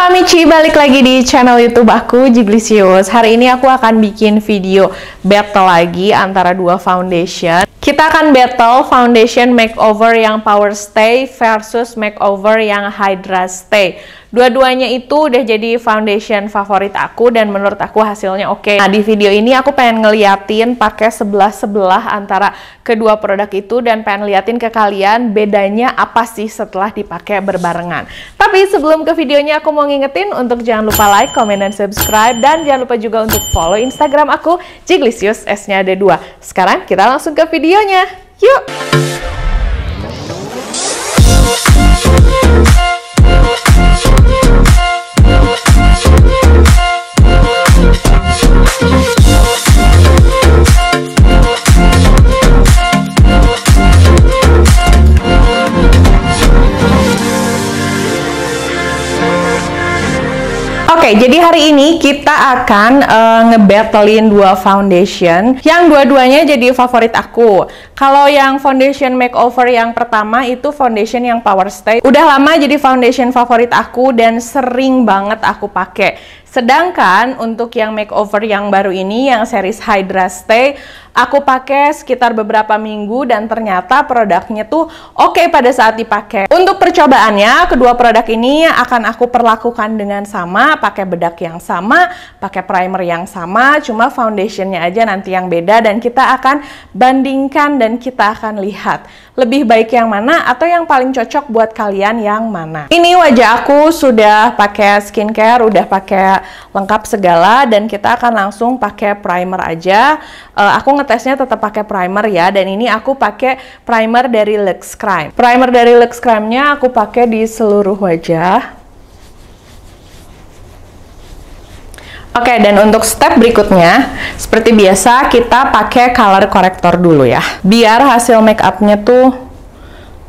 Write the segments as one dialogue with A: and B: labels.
A: Halo Michi, balik lagi di channel YouTube aku, Jiglisius. Hari ini aku akan bikin video battle lagi antara dua foundation. Kita akan battle foundation makeover yang Power Stay versus makeover yang Hydra Stay. Dua-duanya itu udah jadi foundation favorit aku dan menurut aku hasilnya oke. Nah, di video ini aku pengen ngeliatin pakai sebelah-sebelah antara kedua produk itu dan pengen liatin ke kalian bedanya apa sih setelah dipakai berbarengan. Tapi sebelum ke videonya aku mau ngingetin untuk jangan lupa like, comment, dan subscribe, dan jangan lupa juga untuk follow Instagram aku, Jiglisius, S-nya ada 2. Sekarang kita langsung ke videonya. Yuk! Oke, jadi hari ini kita akan ngebattlein dua foundation yang dua-duanya jadi favorit aku. Kalau yang foundation makeover yang pertama itu foundation yang Power Stay. Udah lama jadi foundation favorit aku dan sering banget aku pakai. Sedangkan untuk yang makeover yang baru ini, yang series Hydra Stay, aku pakai sekitar beberapa minggu dan ternyata produknya tuh oke pada saat dipakai. Untuk percobaannya, kedua produk ini akan aku perlakukan dengan sama, pakai bedak yang sama, pakai primer yang sama, cuma foundationnya aja nanti yang beda dan kita akan bandingkan dan kita akan lihat lebih baik yang mana atau yang paling cocok buat kalian yang mana. Ini wajah aku sudah pakai skincare, udah pakai lengkap segala dan kita akan langsung pakai primer aja. Aku ngetesnya tetap pakai primer ya, dan ini aku pakai primer dari Luxe Crème. Primer dari Luxe Crème-nya aku pakai di seluruh wajah. Oke, dan untuk step berikutnya, seperti biasa kita pakai color corrector dulu ya, biar hasil make up-nya tuh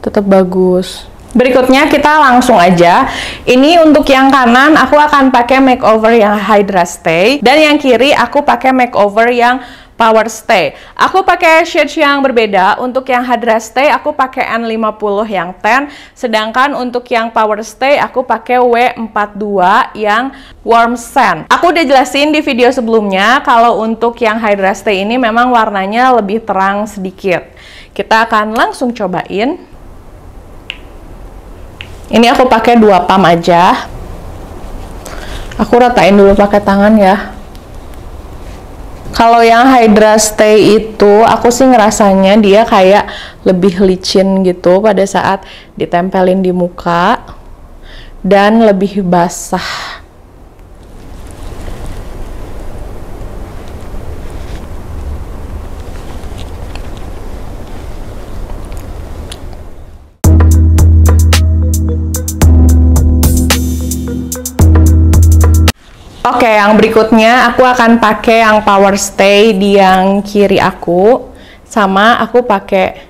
A: tetap bagus. Berikutnya kita langsung aja. Ini untuk yang kanan aku akan pakai makeover yang Hydra Stay, dan yang kiri aku pakai makeover yang Power Stay. Aku pakai shades yang berbeda. Untuk yang Hydra Stay aku pakai N50 yang tan, sedangkan untuk yang Power Stay aku pakai W42 yang Warm Sand. Aku udah jelasin di video sebelumnya kalau untuk yang Hydra Stay ini memang warnanya lebih terang sedikit. Kita akan langsung cobain. Ini aku pakai 2 pump aja. Aku ratain dulu pakai tangan ya. Kalau yang Hydra Stay itu aku sih ngerasanya dia kayak lebih licin gitu pada saat ditempelin di muka dan lebih basah. Oke, yang berikutnya aku akan pakai yang Power Stay di yang kiri aku, sama aku pakai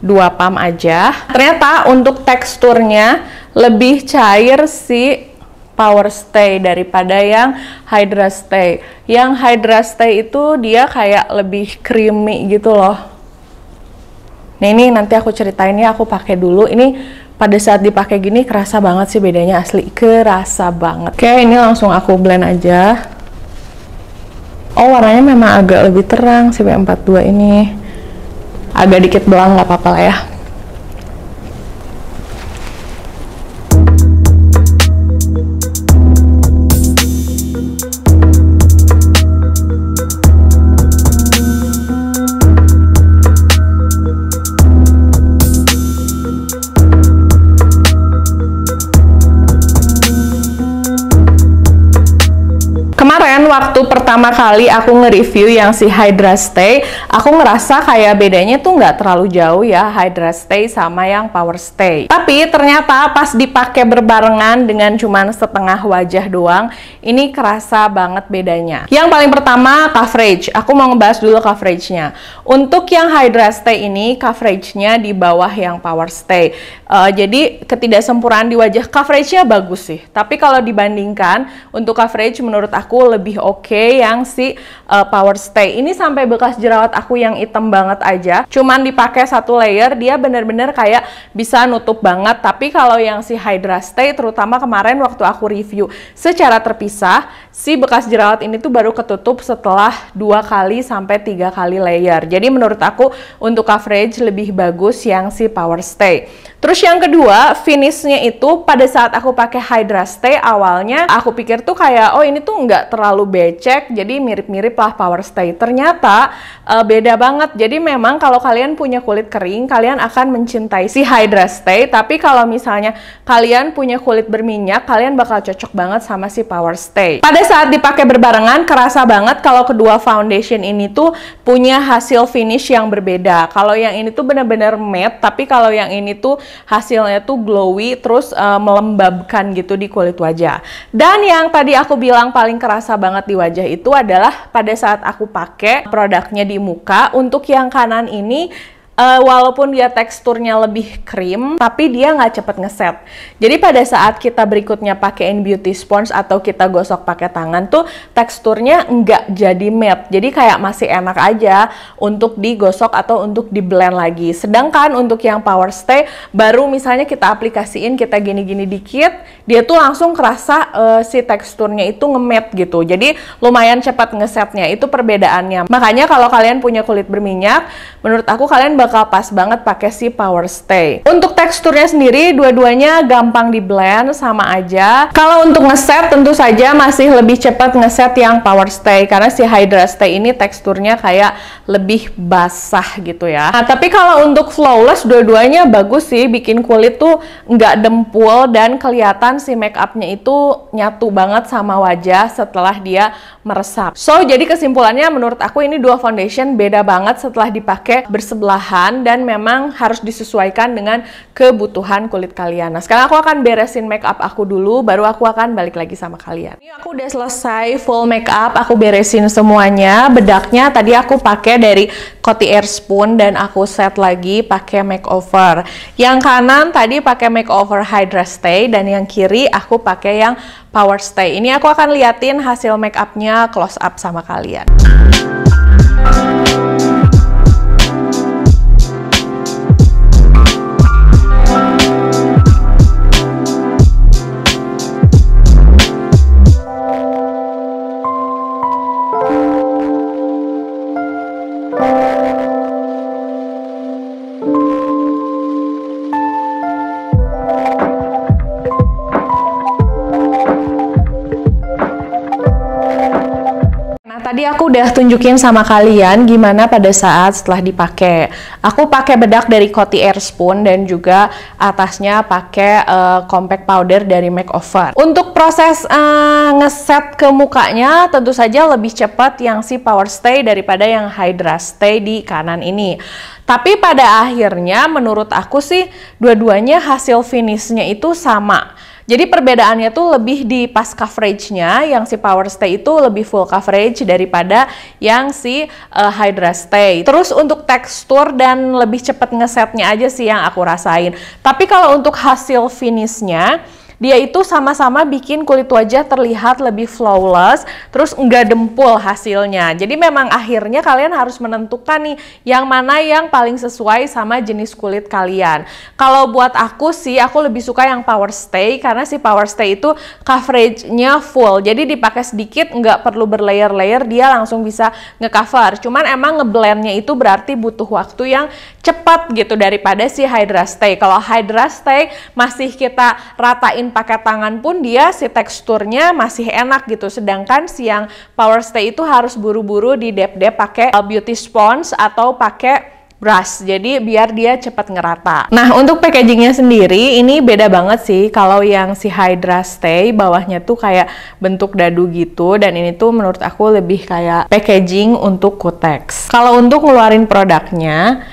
A: 2 pump aja. Ternyata untuk teksturnya lebih cair si Power Stay daripada yang Hydra Stay. Yang Hydra Stay itu dia kayak lebih creamy gitu loh. Nah, ini nanti aku ceritain ya, aku pakai dulu. Ini pada saat dipakai gini kerasa banget sih bedanya, asli kerasa banget. Oke, ini langsung aku blend aja. Oh, warnanya memang agak lebih terang si W42 ini. Agak dikit belang, nggak apa-apa lah ya. Waktu pertama kali aku nge-review yang si Hydra Stay, aku ngerasa kayak bedanya tuh nggak terlalu jauh ya, Hydra Stay sama yang Power Stay. Tapi ternyata pas dipakai berbarengan dengan cuman setengah wajah doang, ini kerasa banget bedanya. Yang paling pertama coverage. Aku mau ngebahas dulu coveragenya. Untuk yang Hydra Stay ini coveragenya di bawah yang Power Stay. Jadi ketidaksempurnaan di wajah coveragenya bagus sih. Tapi kalau dibandingkan untuk coverage menurut aku aku lebih oke yang si Power Stay. Ini sampai bekas jerawat aku yang hitam banget aja. Cuman dipakai satu layer, dia bener-bener kayak bisa nutup banget. Tapi kalau yang si Hydra Stay, terutama kemarin waktu aku review secara terpisah, si bekas jerawat ini tuh baru ketutup setelah 2 kali sampai 3 kali layer. Jadi menurut aku untuk coverage lebih bagus yang si Power Stay. Terus yang kedua, finishnya itu pada saat aku pakai Hydra Stay awalnya aku pikir tuh kayak oh ini tuh nggak terlalu becek, jadi mirip-mirip lah Power Stay. Ternyata beda banget. Jadi memang kalau kalian punya kulit kering, kalian akan mencintai si Hydra Stay. Tapi kalau misalnya kalian punya kulit berminyak, kalian bakal cocok banget sama si Power Stay. Pada saat dipakai berbarengan, kerasa banget kalau kedua foundation ini tuh punya hasil finish yang berbeda. Kalau yang ini tuh bener-bener matte, tapi kalau yang ini tuh hasilnya tuh glowy, terus melembabkan gitu di kulit wajah. Dan yang tadi aku bilang paling kerasa banget di wajah itu adalah pada saat aku pakai produknya di muka. Untuk yang kanan ini walaupun dia teksturnya lebih krim, tapi dia nggak cepet ngeset. Jadi pada saat kita berikutnya pakein beauty sponge atau kita gosok pakai tangan tuh teksturnya nggak jadi matte. Jadi kayak masih enak aja untuk digosok atau untuk di blend lagi. Sedangkan untuk yang Power Stay, baru misalnya kita aplikasiin, kita gini-gini dikit, dia tuh langsung kerasa si teksturnya itu nge-matte gitu. Jadi lumayan cepat ngesetnya, itu perbedaannya. Makanya kalau kalian punya kulit berminyak, menurut aku kalian bakal pas banget pakai si Power Stay. Untuk teksturnya sendiri, dua-duanya gampang di blend, sama aja. Kalau untuk ngeset, tentu saja masih lebih cepat ngeset yang Power Stay, karena si Hydra Stay ini teksturnya kayak lebih basah gitu ya. Nah, tapi kalau untuk flawless, dua-duanya bagus sih, bikin kulit tuh nggak dempul dan kelihatan si make upnya itu nyatu banget sama wajah setelah dia meresap. So, jadi kesimpulannya menurut aku ini dua foundation beda banget setelah dipakai bersebelahan, dan memang harus disesuaikan dengan kebutuhan kulit kalian. Nah, sekarang aku akan beresin make up aku dulu, baru aku akan balik lagi sama kalian. Ini aku udah selesai full make up, aku beresin semuanya. Bedaknya tadi aku pakai dari Coty Airspun dan aku set lagi pakai makeover. Yang kanan tadi pakai makeover Hydra Stay dan yang kiri aku pakai yang Power Stay. Ini aku akan liatin hasil make upnya close up sama kalian. Tadi aku udah tunjukin sama kalian gimana pada saat setelah dipakai. Aku pakai bedak dari Coty Airspun dan juga atasnya pakai compact powder dari Makeover. Untuk proses ngeset ke mukanya tentu saja lebih cepat yang si Power Stay daripada yang Hydra Stay di kanan ini. Tapi pada akhirnya menurut aku sih dua-duanya hasil finishnya itu sama. Jadi perbedaannya tuh lebih di pas coveragenya, yang si Power Stay itu lebih full coverage daripada yang si Hydra Stay. Terus untuk tekstur dan lebih cepet ngesetnya aja sih yang aku rasain. Tapi kalau untuk hasil finishnya, dia itu sama-sama bikin kulit wajah terlihat lebih flawless, terus nggak dempul hasilnya. Jadi memang akhirnya kalian harus menentukan nih yang mana yang paling sesuai sama jenis kulit kalian. Kalau buat aku sih, aku lebih suka yang Power Stay karena si Power Stay itu coveragenya full. Jadi dipakai sedikit nggak perlu berlayer-layer, dia langsung bisa ngecover. Cuman emang ngeblendnya itu berarti butuh waktu yang cepat gitu daripada si Hydra Stay. Kalau Hydra Stay masih kita ratain pakai tangan pun dia si teksturnya masih enak gitu. Sedangkan si yang Power Stay itu harus buru-buru di dep-dep pakai beauty sponge atau pakai brush, jadi biar dia cepat ngerata. Nah, untuk packagingnya sendiri ini beda banget sih. Kalau yang si Hydra Stay bawahnya tuh kayak bentuk dadu gitu, dan ini tuh menurut aku lebih kayak packaging untuk kutex. Kalau untuk ngeluarin produknya,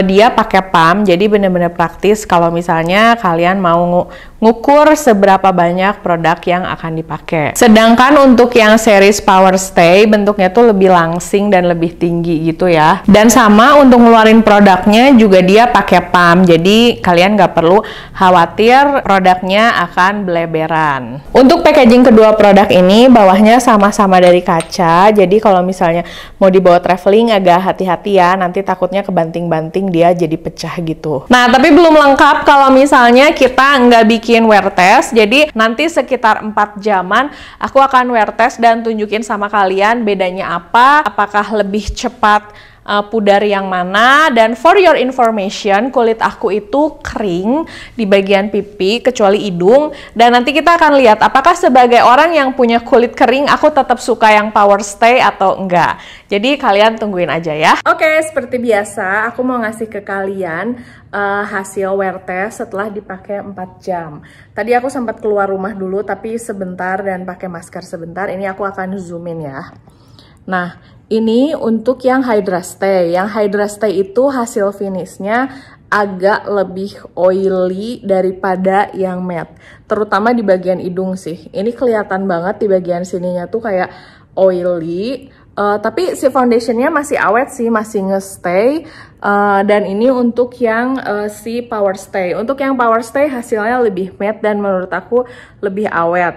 A: dia pakai pump, jadi bener-bener praktis kalau misalnya kalian mau ngukur seberapa banyak produk yang akan dipakai. Sedangkan untuk yang series Power Stay bentuknya tuh lebih langsing dan lebih tinggi gitu ya. Dan sama untuk ngeluarin produknya juga dia pakai pump, jadi kalian nggak perlu khawatir produknya akan beleberan. Untuk packaging kedua produk ini bawahnya sama-sama dari kaca, jadi kalau misalnya mau dibawa traveling agak hati-hati ya, nanti takutnya kebanting-banting dia jadi pecah gitu. Nah, tapi belum lengkap kalau misalnya kita nggak bikin wear test, jadi nanti sekitar 4 jaman aku akan wear test dan tunjukin sama kalian bedanya apa, apakah lebih cepat pudar yang mana. Dan for your information, kulit aku itu kering di bagian pipi kecuali hidung, dan nanti kita akan lihat apakah sebagai orang yang punya kulit kering aku tetap suka yang Power Stay atau enggak. Jadi kalian tungguin aja ya. Oke, seperti biasa aku mau ngasih ke kalian hasil wear test setelah dipakai 4 jam. Tadi aku sempat keluar rumah dulu tapi sebentar dan pakai masker sebentar. Ini aku akan zoom in ya. Nah, ini untuk yang Hydra Stay. Yang Hydra Stay itu hasil finishnya agak lebih oily daripada yang matte. Terutama di bagian hidung sih. Ini kelihatan banget di bagian sininya tuh kayak oily. Tapi si foundationnya masih awet sih, masih nge-stay. Dan ini untuk yang si Power Stay. Untuk yang Power Stay hasilnya lebih matte dan menurut aku lebih awet.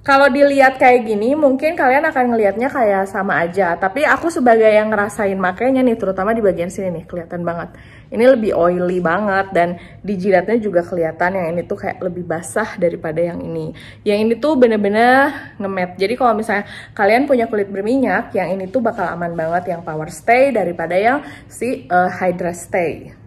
A: Kalau dilihat kayak gini, mungkin kalian akan ngelihatnya kayak sama aja. Tapi aku sebagai yang ngerasain makainya nih, terutama di bagian sini nih, kelihatan banget. Ini lebih oily banget, dan di jidatnya juga kelihatan yang ini tuh kayak lebih basah daripada yang ini. Yang ini tuh bener-bener nge-matte. Jadi kalau misalnya kalian punya kulit berminyak, yang ini tuh bakal aman banget yang Power Stay daripada yang si Hydra Stay.